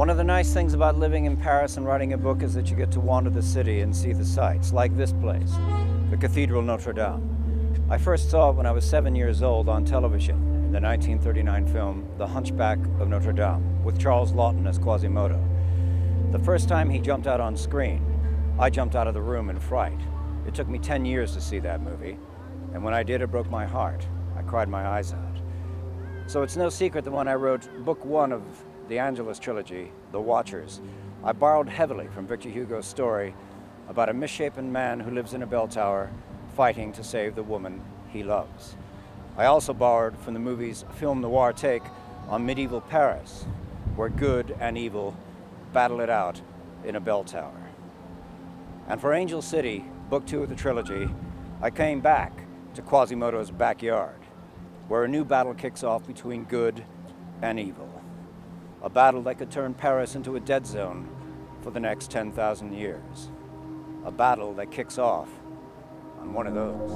One of the nice things about living in Paris and writing a book is that you get to wander the city and see the sights, like this place, the Cathedral Notre Dame. I first saw it when I was 7 years old on television in the 1939 film The Hunchback of Notre Dame, with Charles Laughton as Quasimodo. The first time he jumped out on screen, I jumped out of the room in fright. It took me 10 years to see that movie, and when I did, it broke my heart. I cried my eyes out. So it's no secret that when I wrote book 1 of the Angelus trilogy, The Watchers, I borrowed heavily from Victor Hugo's story about a misshapen man who lives in a bell tower fighting to save the woman he loves. I also borrowed from the movie's film noir take on medieval Paris, where good and evil battle it out in a bell tower. And for Angel City, book 2 of the trilogy, I came back to Quasimodo's backyard, where a new battle kicks off between good and evil. A battle that could turn Paris into a dead zone for the next 10,000 years. A battle that kicks off on one of those.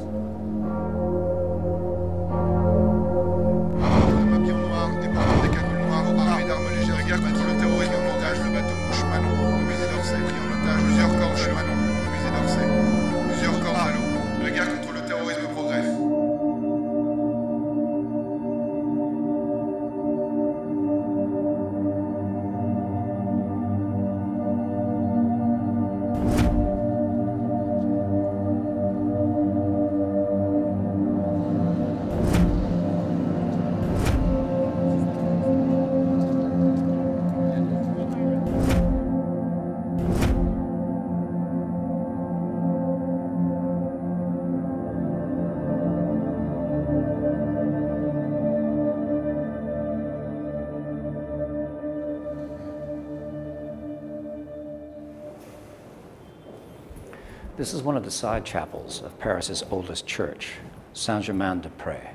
This is one of the side chapels of Paris's oldest church, Saint-Germain-des-Prés.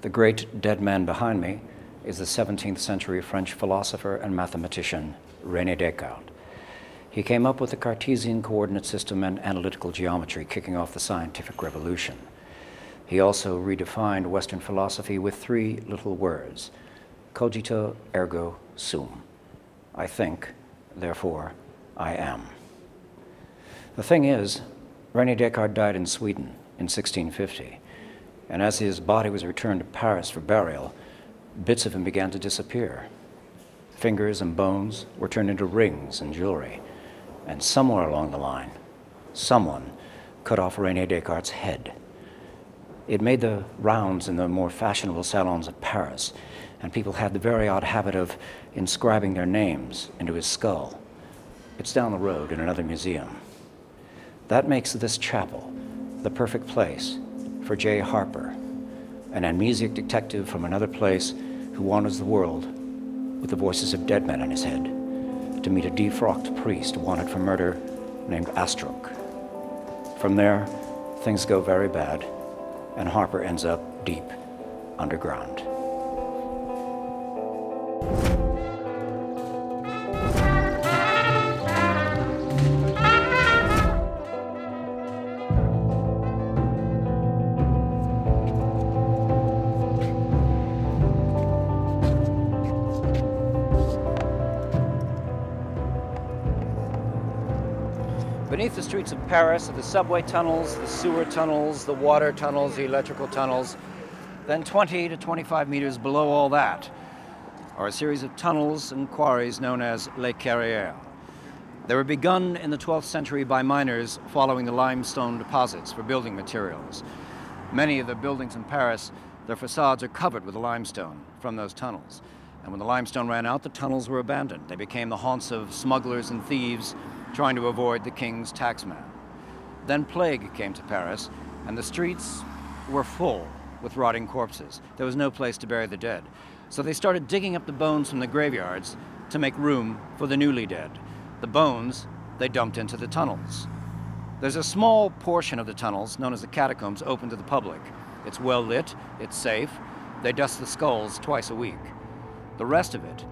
The great dead man behind me is the 17th century French philosopher and mathematician René Descartes. He came up with the Cartesian coordinate system and analytical geometry, kicking off the scientific revolution. He also redefined Western philosophy with 3 little words: cogito ergo sum. I think, therefore I am. The thing is, René Descartes died in Sweden in 1650, and as his body was returned to Paris for burial, bits of him began to disappear. Fingers and bones were turned into rings and jewelry, and somewhere along the line, someone cut off René Descartes' head. It made the rounds in the more fashionable salons of Paris, and people had the very odd habit of inscribing their names into his skull. It's down the road in another museum. That makes this chapel the perfect place for J. Harper, an amnesiac detective from another place who wanders the world with the voices of dead men in his head, to meet a defrocked priest wanted for murder named Astruc. From there, things go very bad, and Harper ends up deep underground. Beneath the streets of Paris are the subway tunnels, the sewer tunnels, the water tunnels, the electrical tunnels. Then 20 to 25 meters below all that are a series of tunnels and quarries known as les carrières. They were begun in the 12th century by miners following the limestone deposits for building materials. Many of the buildings in Paris, their facades are covered with limestone from those tunnels. And when the limestone ran out, the tunnels were abandoned. They became the haunts of smugglers and thieves trying to avoid the king's taxman. Then plague came to Paris, and the streets were full with rotting corpses. There was no place to bury the dead. So they started digging up the bones from the graveyards to make room for the newly dead. The bones they dumped into the tunnels. There's a small portion of the tunnels, known as the catacombs, open to the public. It's well lit, it's safe. They dust the skulls twice a week. The rest of it,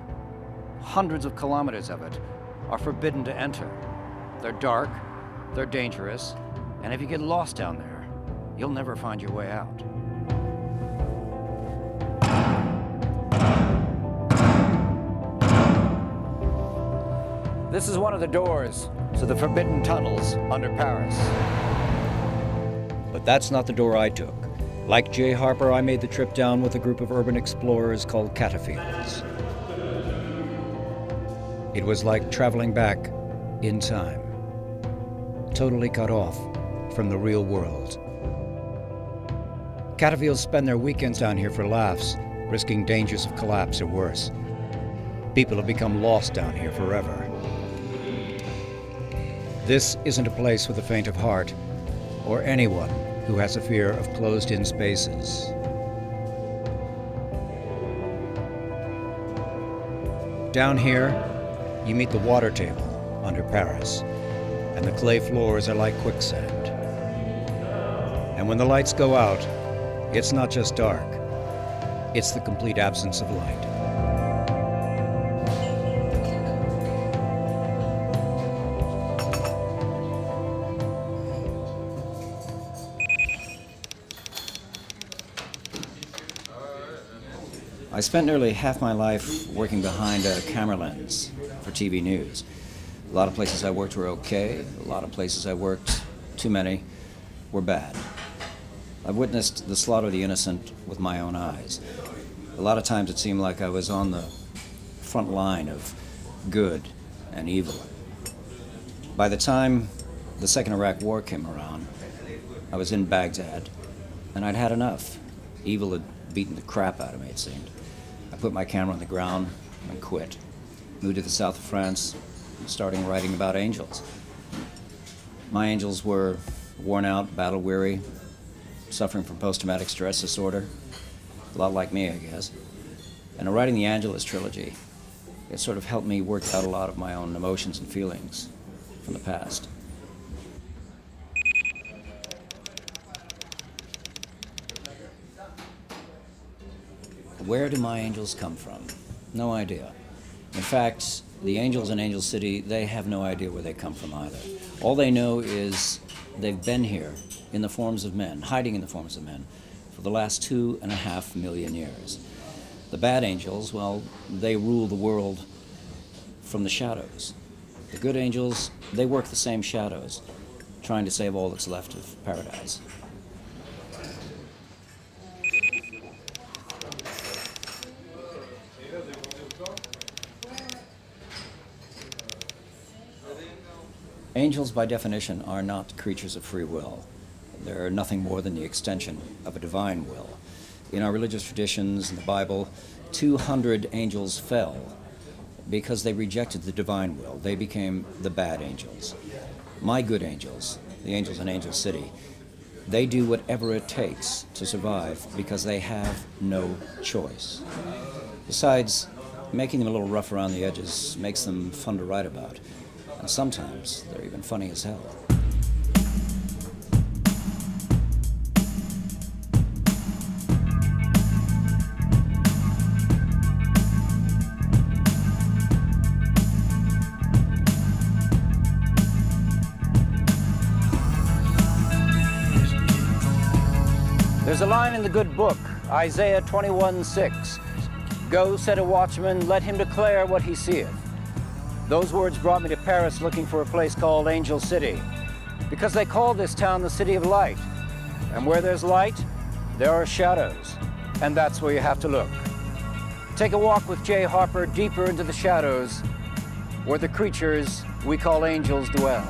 hundreds of kilometers of it, are forbidden to enter. They're dark, they're dangerous, and if you get lost down there, you'll never find your way out. This is one of the doors to the forbidden tunnels under Paris. But that's not the door I took. Like Jay Harper, I made the trip down with a group of urban explorers called Catafields. It was like traveling back in time, totally cut off from the real world. Catafields spend their weekends down here for laughs, risking dangers of collapse or worse. People have become lost down here forever. This isn't a place for the faint of heart, or anyone who has a fear of closed-in spaces. Down here, you meet the water table under Paris, and the clay floors are like quicksand. And when the lights go out, it's not just dark, it's the complete absence of light. I spent nearly half my life working behind a camera lens for TV news. A lot of places I worked were okay. A lot of places I worked, too many, were bad. I've witnessed the slaughter of the innocent with my own eyes. A lot of times it seemed like I was on the front line of good and evil. By the time the Second Iraq War came around, I was in Baghdad, and I'd had enough. Evil had beaten the crap out of me, it seemed. I put my camera on the ground and quit. Moved to the south of France, starting writing about angels. My angels were worn out, battle-weary, suffering from post-traumatic stress disorder. A lot like me, I guess. And in writing the Angelus Trilogy, it sort of helped me work out a lot of my own emotions and feelings from the past. Where do my angels come from? No idea. In fact, the angels in Angel City, they have no idea where they come from either. All they know is they've been here in the forms of men, hiding in the forms of men, for the last 2.5 million years. The bad angels, well, they rule the world from the shadows. The good angels, they work the same shadows, trying to save all that's left of paradise. Angels, by definition, are not creatures of free will. They're nothing more than the extension of a divine will. In our religious traditions, in the Bible, 200 angels fell because they rejected the divine will. They became the bad angels. My good angels, the angels in Angel City, they do whatever it takes to survive because they have no choice. Besides, making them a little rough around the edges makes them fun to write about. And sometimes they're even funny as hell. There's a line in the good book, Isaiah 21:6. Go, said a watchman, let him declare what he seeth. Those words brought me to Paris looking for a place called Angel City, because they call this town the City of Light. And where there's light, there are shadows, and that's where you have to look. Take a walk with Jay Harper deeper into the shadows, where the creatures we call angels dwell.